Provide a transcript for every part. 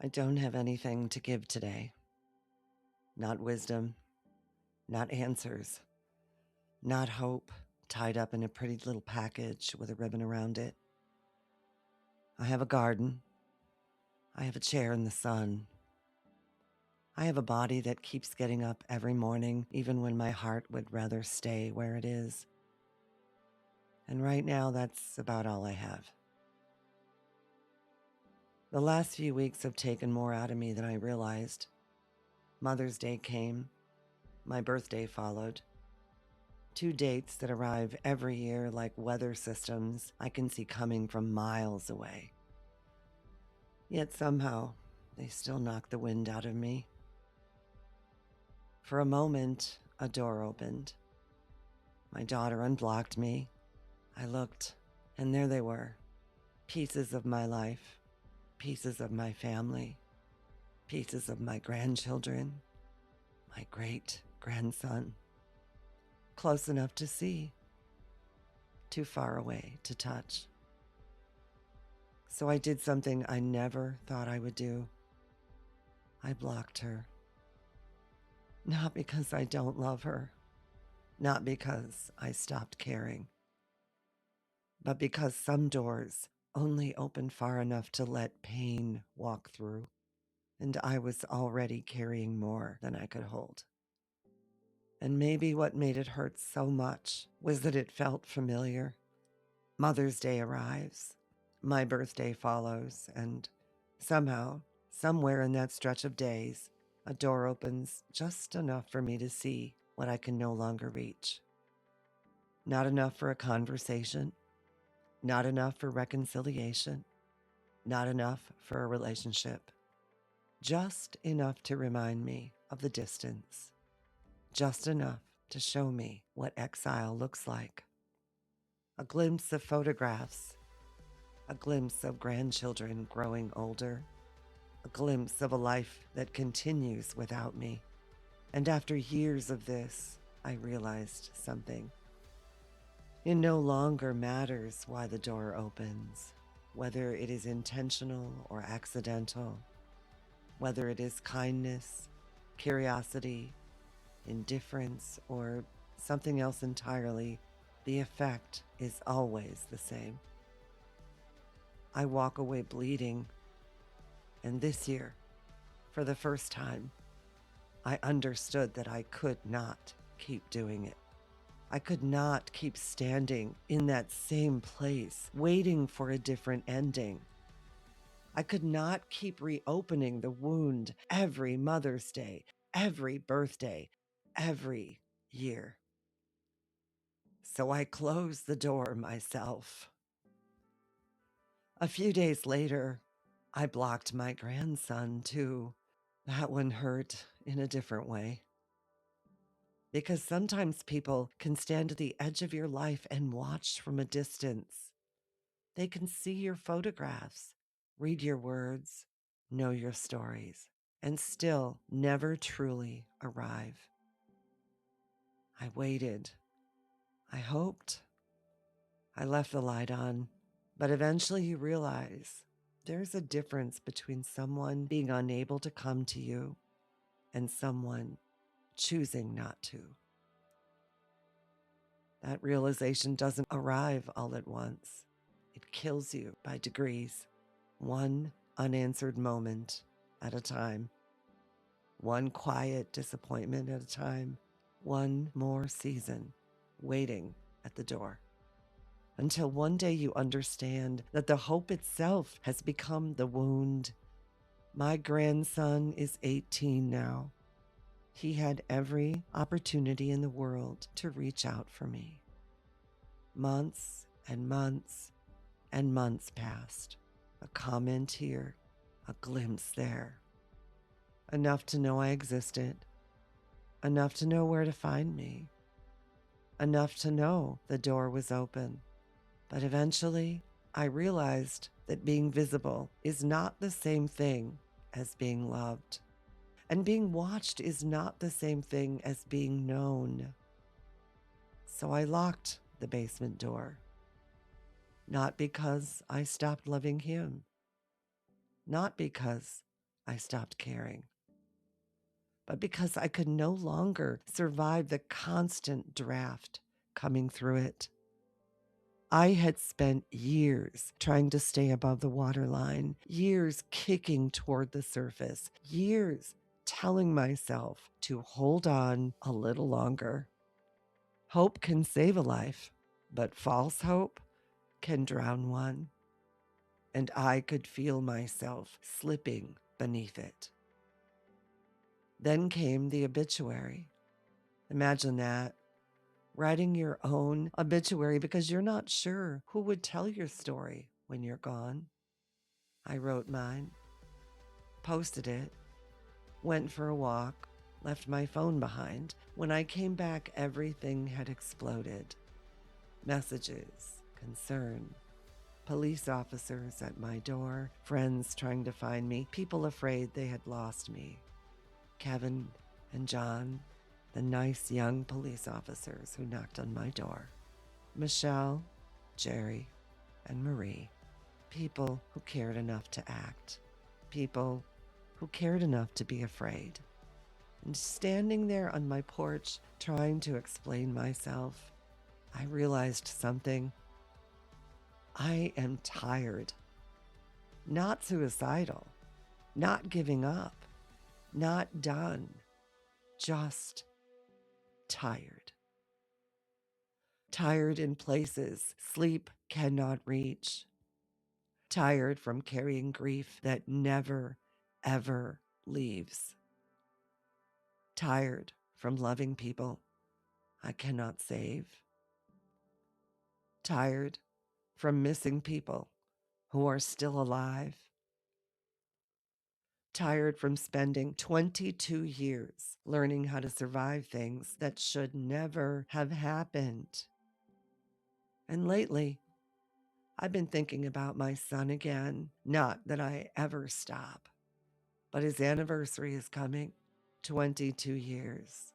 I don't have anything to give today. Not wisdom, not answers, not hope tied up in a pretty little package with a ribbon around it. I have a garden. I have a chair in the sun. I have a body that keeps getting up every morning, even when my heart would rather stay where it is. And right now, that's about all I have. The last few weeks have taken more out of me than I realized. Mother's Day came. My birthday followed. 2 dates that arrive every year like weather systems I can see coming from miles away. Yet somehow, they still knock the wind out of me. For a moment, a door opened. My daughter unblocked me. I looked, and there they were. Pieces of my life, pieces of my family, pieces of my grandchildren, my great-grandson. Close enough to see, too far away to touch. So I did something I never thought I would do. I blocked her. Not because I don't love her, not because I stopped caring, but because some doors only open far enough to let pain walk through, and I was already carrying more than I could hold. And maybe what made it hurt so much was that it felt familiar. Mother's Day arrives, my birthday follows, and somehow, somewhere in that stretch of days, a door opens just enough for me to see what I can no longer reach. Not enough for a conversation, not enough for reconciliation, not enough for a relationship. Just enough to remind me of the distance. Just enough to show me what exile looks like. A glimpse of photographs, a glimpse of grandchildren growing older, a glimpse of a life that continues without me. And after years of this, I realized something. It no longer matters why the door opens, whether it is intentional or accidental, whether it is kindness, curiosity, indifference, or something else entirely. The effect is always the same. I walk away bleeding, and this year, for the first time, I understood that I could not keep doing it. I could not keep standing in that same place, waiting for a different ending. I could not keep reopening the wound every Mother's Day, every birthday, every year. So I closed the door myself. A few days later, I blocked my grandson too. That one hurt in a different way. Because sometimes people can stand at the edge of your life and watch from a distance. They can see your photographs, read your words, know your stories, and still never truly arrive. I waited. I hoped. I left the light on. But eventually you realize there's a difference between someone being unable to come to you and someone choosing not to. That realization doesn't arrive all at once. It kills you by degrees, one unanswered moment at a time, one quiet disappointment at a time, one more season waiting at the door. Until one day you understand that the hope itself has become the wound. My grandson is 18 now. He had every opportunity in the world to reach out for me. Months and months and months passed. A comment here, a glimpse there. Enough to know I existed. Enough to know where to find me. Enough to know the door was open. But eventually, I realized that being visible is not the same thing as being loved. And being watched is not the same thing as being known. So I locked the basement door. Not because I stopped loving him. Not because I stopped caring. But because I could no longer survive the constant draft coming through it. I had spent years trying to stay above the waterline, years kicking toward the surface, years telling myself to hold on a little longer. Hope can save a life, but false hope can drown one. And I could feel myself slipping beneath it. Then came the obituary. Imagine that. Writing your own obituary because you're not sure who would tell your story when you're gone. I wrote mine, posted it, went for a walk, left my phone behind. When I came back, everything had exploded. Messages, concern, police officers at my door, friends trying to find me, people afraid they had lost me. Kevin and John, the nice young police officers who knocked on my door. Michelle, Jerry, and Marie. People who cared enough to act. People who cared enough to be afraid. And standing there on my porch, trying to explain myself, I realized something. I am tired. Not suicidal. Not giving up. Not done. Just tired. Tired in places sleep cannot reach. Tired from carrying grief that never, ever leaves. Tired from loving people I cannot save. Tired from missing people who are still alive. Tired from spending 22 years learning how to survive things that should never have happened. And lately, I've been thinking about my son again. Not that I ever stop, but his anniversary is coming. 22 years.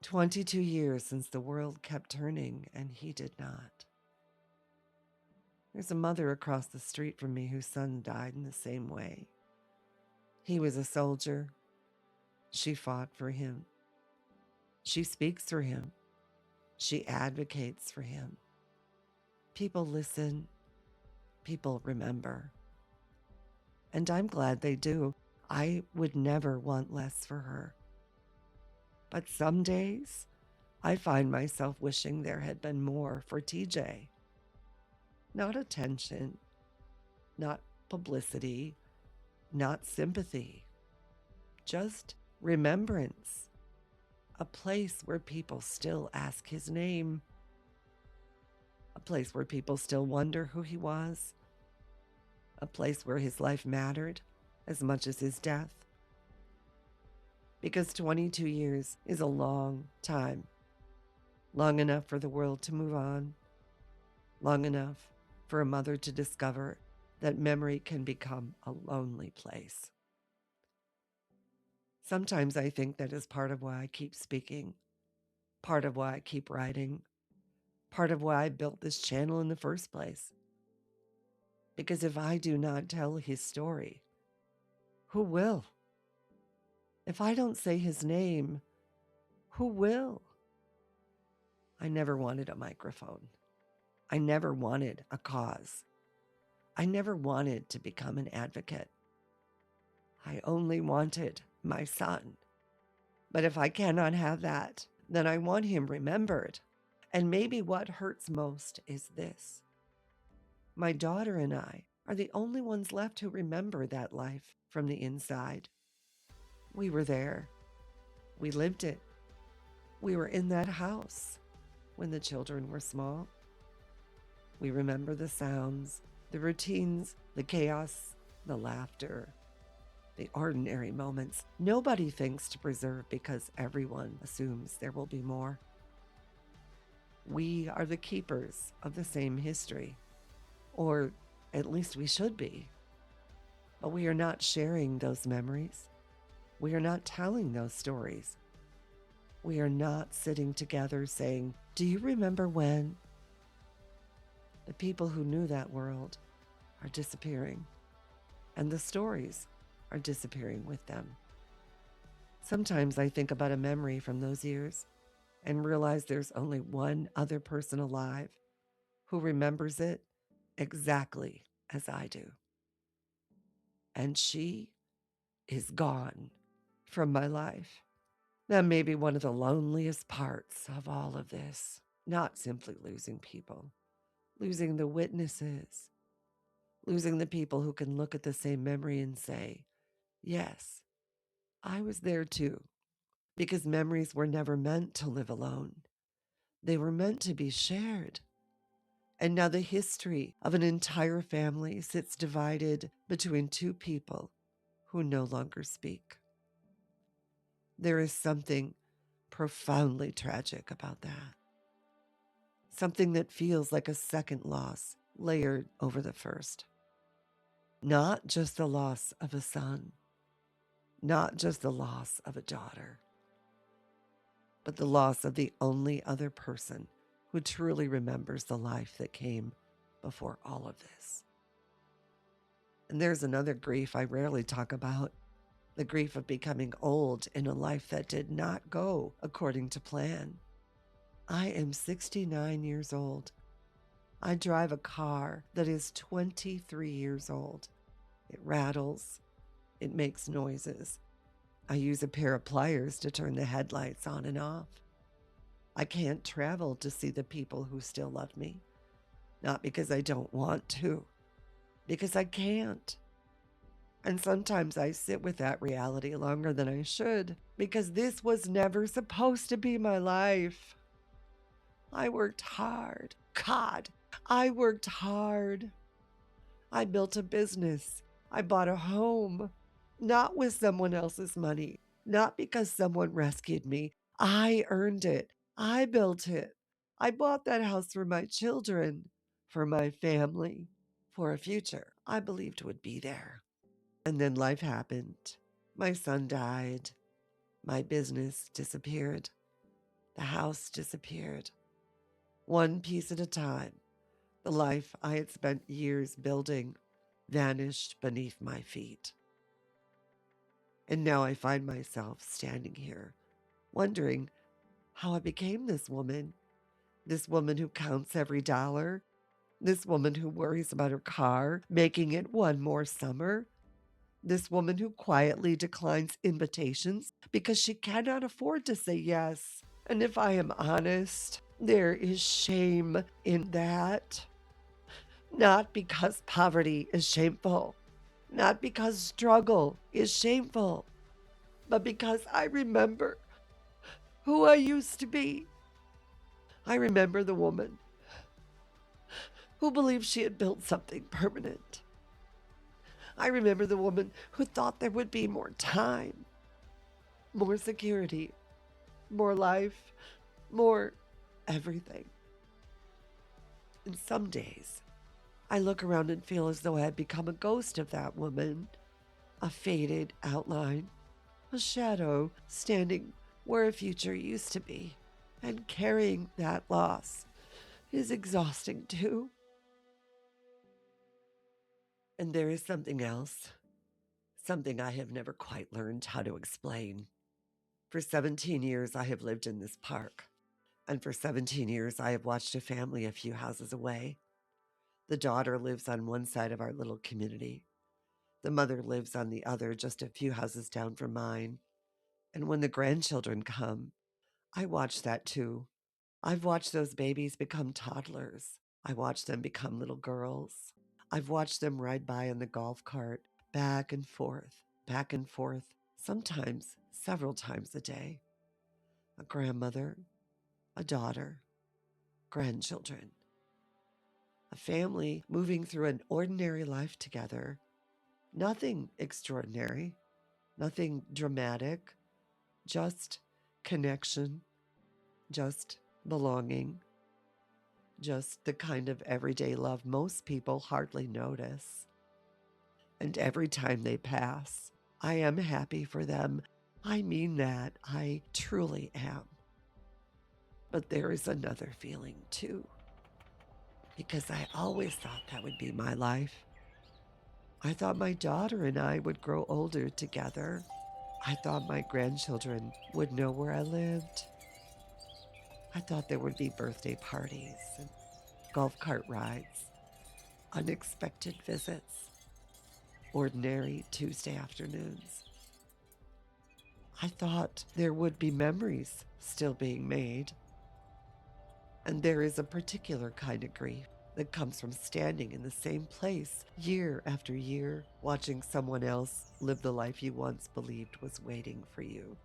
22 years since the world kept turning and he did not. There's a mother across the street from me whose son died in the same way. He was a soldier. She fought for him. She speaks for him. She advocates for him. People listen. People remember. And I'm glad they do. I would never want less for her. But some days, I find myself wishing there had been more for TJ. Not attention, not publicity, not sympathy, just remembrance. A place where people still ask his name. A place where people still wonder who he was. A place where his life mattered as much as his death. Because 22 years is a long time. Long enough for the world to move on. Long enough for a mother to discover that memory can become a lonely place. Sometimes I think that is part of why I keep speaking, part of why I keep writing, part of why I built this channel in the first place. Because if I do not tell his story, who will? If I don't say his name, who will? I never wanted a microphone. I never wanted a cause. I never wanted to become an advocate. I only wanted my son. But if I cannot have that, then I want him remembered. And maybe what hurts most is this. My daughter and I are the only ones left who remember that life from the inside. We were there. We lived it. We were in that house when the children were small. We remember the sounds, the routines, the chaos, the laughter, the ordinary moments. Nobody thinks to preserve because everyone assumes there will be more. We are the keepers of the same history, or at least we should be. But we are not sharing those memories. We are not telling those stories. We are not sitting together saying, "Do you remember when?" The people who knew that world are disappearing, and the stories are disappearing with them. Sometimes I think about a memory from those years and realize there's only one other person alive who remembers it exactly as I do. And she is gone from my life. That may be one of the loneliest parts of all of this. Not simply losing people, losing the witnesses, losing the people who can look at the same memory and say, yes, I was there too. Because memories were never meant to live alone. They were meant to be shared. And now the history of an entire family sits divided between two people who no longer speak. There is something profoundly tragic about that. Something that feels like a second loss layered over the first. Not just the loss of a son, not just the loss of a daughter, but the loss of the only other person who truly remembers the life that came before all of this. And there's another grief I rarely talk about, the grief of becoming old in a life that did not go according to plan. I am 69 years old. I drive a car that is 23 years old. It rattles. It makes noises. I use a pair of pliers to turn the headlights on and off. I can't travel to see the people who still love me. Not because I don't want to, because I can't. And sometimes I sit with that reality longer than I should, because this was never supposed to be my life. I worked hard. God, I worked hard. I built a business. I bought a home, not with someone else's money, not because someone rescued me. I earned it. I built it. I bought that house for my children, for my family, for a future I believed would be there. And then life happened. My son died. My business disappeared. The house disappeared. One piece at a time, the life I had spent years building vanished beneath my feet. And now I find myself standing here, wondering how I became this woman who counts every dollar, this woman who worries about her car, making it one more summer, this woman who quietly declines invitations because she cannot afford to say yes. And if I am honest, there is shame in that. Not because poverty is shameful, not because struggle is shameful, but because I remember who I used to be. I remember the woman who believed she had built something permanent. I remember the woman who thought there would be more time, more security, more life, more everything. And some days, I look around and feel as though I had become a ghost of that woman, a faded outline, a shadow standing where a future used to be. And carrying that loss is exhausting too. And there is something else, something I have never quite learned how to explain. For 17 years, I have lived in this park. And for 17 years, I have watched a family a few houses away. The daughter lives on one side of our little community. The mother lives on the other, just a few houses down from mine. And when the grandchildren come, I watch that too. I've watched those babies become toddlers. I watched them become little girls. I've watched them ride by in the golf cart, back and forth, sometimes several times a day. A grandmother, a daughter, grandchildren. A family moving through an ordinary life together. Nothing extraordinary, nothing dramatic, just connection, just belonging, just the kind of everyday love most people hardly notice. And every time they pass, I am happy for them. I mean that. I truly am. But there is another feeling too, because I always thought that would be my life. I thought my daughter and I would grow older together. I thought my grandchildren would know where I lived. I thought there would be birthday parties and golf cart rides, unexpected visits, ordinary Tuesday afternoons. I thought there would be memories still being made. And there is a particular kind of grief that comes from standing in the same place year after year, watching someone else live the life you once believed was waiting for you.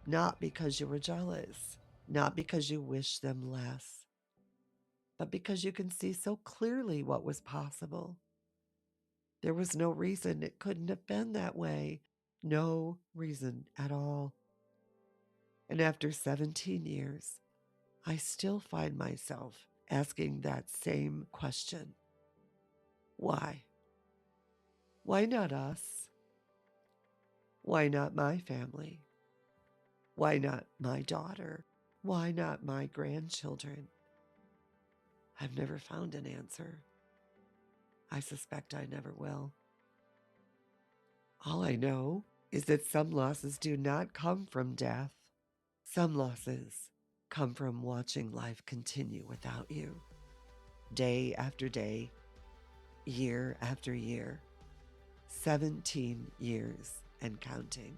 Not because you were jealous, not because you wished them less, but because you can see so clearly what was possible. There was no reason it couldn't have been that way. No reason at all. And after 17 years, I still find myself asking that same question. Why? Why not us? Why not my family? Why not my daughter? Why not my grandchildren? I've never found an answer. I suspect I never will. All I know is that some losses do not come from death. Some losses come from watching life continue without you, day after day, year after year, 17 years and counting.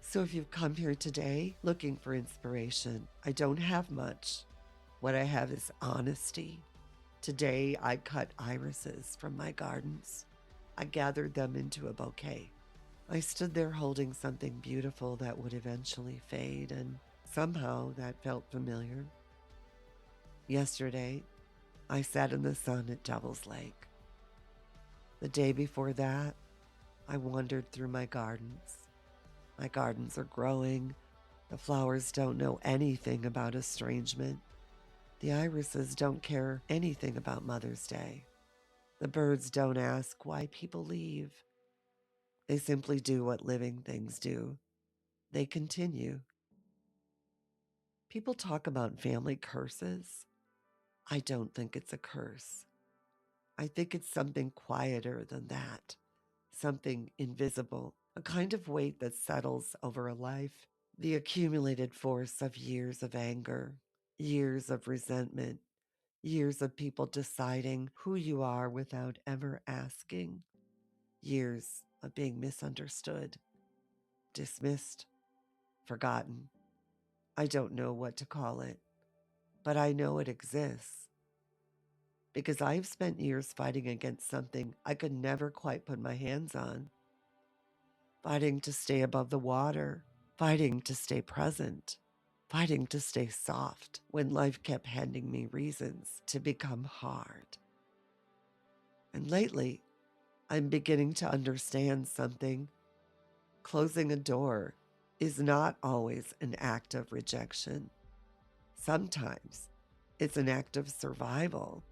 So if you've come here today looking for inspiration, I don't have much. What I have is honesty. Today I cut irises from my gardens. I gathered them into a bouquet. I stood there holding something beautiful that would eventually fade, and somehow that felt familiar. Yesterday, I sat in the sun at Devil's Lake. The day before that, I wandered through my gardens. My gardens are growing. The flowers don't know anything about estrangement. The irises don't care anything about Mother's Day. The birds don't ask why people leave. They simply do what living things do. They continue. People talk about family curses. I don't think it's a curse. I think it's something quieter than that, something invisible, a kind of weight that settles over a life, the accumulated force of years of anger, years of resentment, years of people deciding who you are without ever asking, years of being misunderstood, dismissed, forgotten. I don't know what to call it, but I know it exists because I've spent years fighting against something I could never quite put my hands on, fighting to stay above the water, fighting to stay present, fighting to stay soft when life kept handing me reasons to become hard. And lately, I'm beginning to understand something. Closing a door is not always an act of rejection. Sometimes it's an act of survival.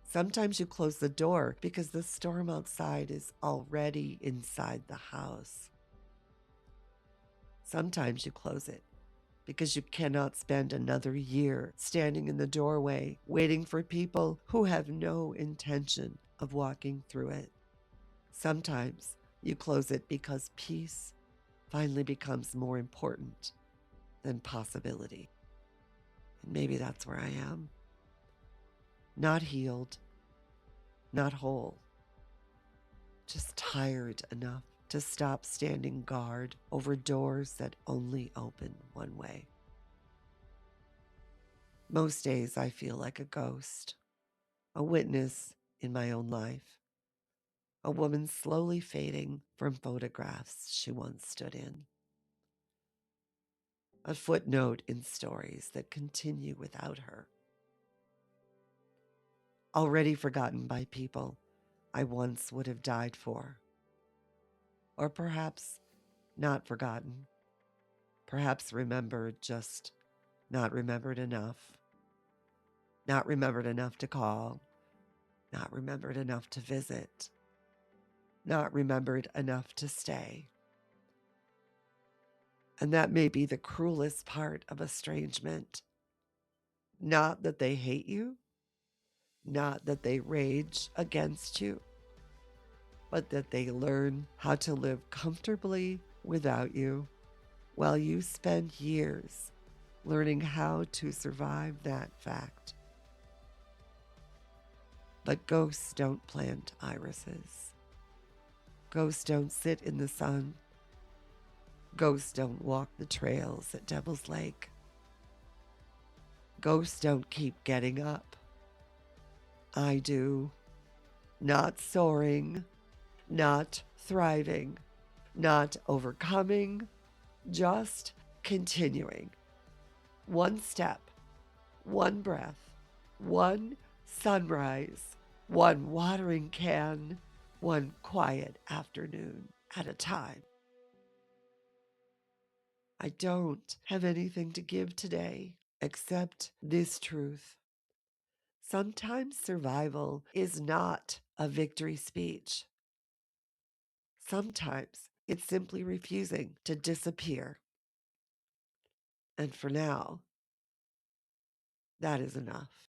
Sometimes you close the door because the storm outside is already inside the house. Sometimes you close it because you cannot spend another year standing in the doorway waiting for people who have no intention of walking through it. Sometimes you close it because peace finally becomes more important than possibility. And maybe that's where I am. Not healed, not whole, just tired enough to stop standing guard over doors that only open one way. Most days I feel like a ghost, a witness in my own life, a woman slowly fading from photographs she once stood in, a footnote in stories that continue without her, already forgotten by people I once would have died for. Or perhaps not forgotten, perhaps remembered, just not remembered enough. Not remembered enough to call, not remembered enough to visit, not remembered enough to stay. And that may be the cruelest part of estrangement. Not that they hate you, Not that they rage against you, but that they learn how to live comfortably without you, while you spend years learning how to survive that fact. But ghosts don't plant irises. Ghosts don't sit in the sun. Ghosts don't walk the trails at Devil's Lake. Ghosts don't keep getting up. I do. Not soaring, not thriving, not overcoming, just continuing. One step, one breath, one sunrise, one watering can, one quiet afternoon at a time. I don't have anything to give today except this truth. Sometimes survival is not a victory speech. Sometimes it's simply refusing to disappear. And for now, that is enough.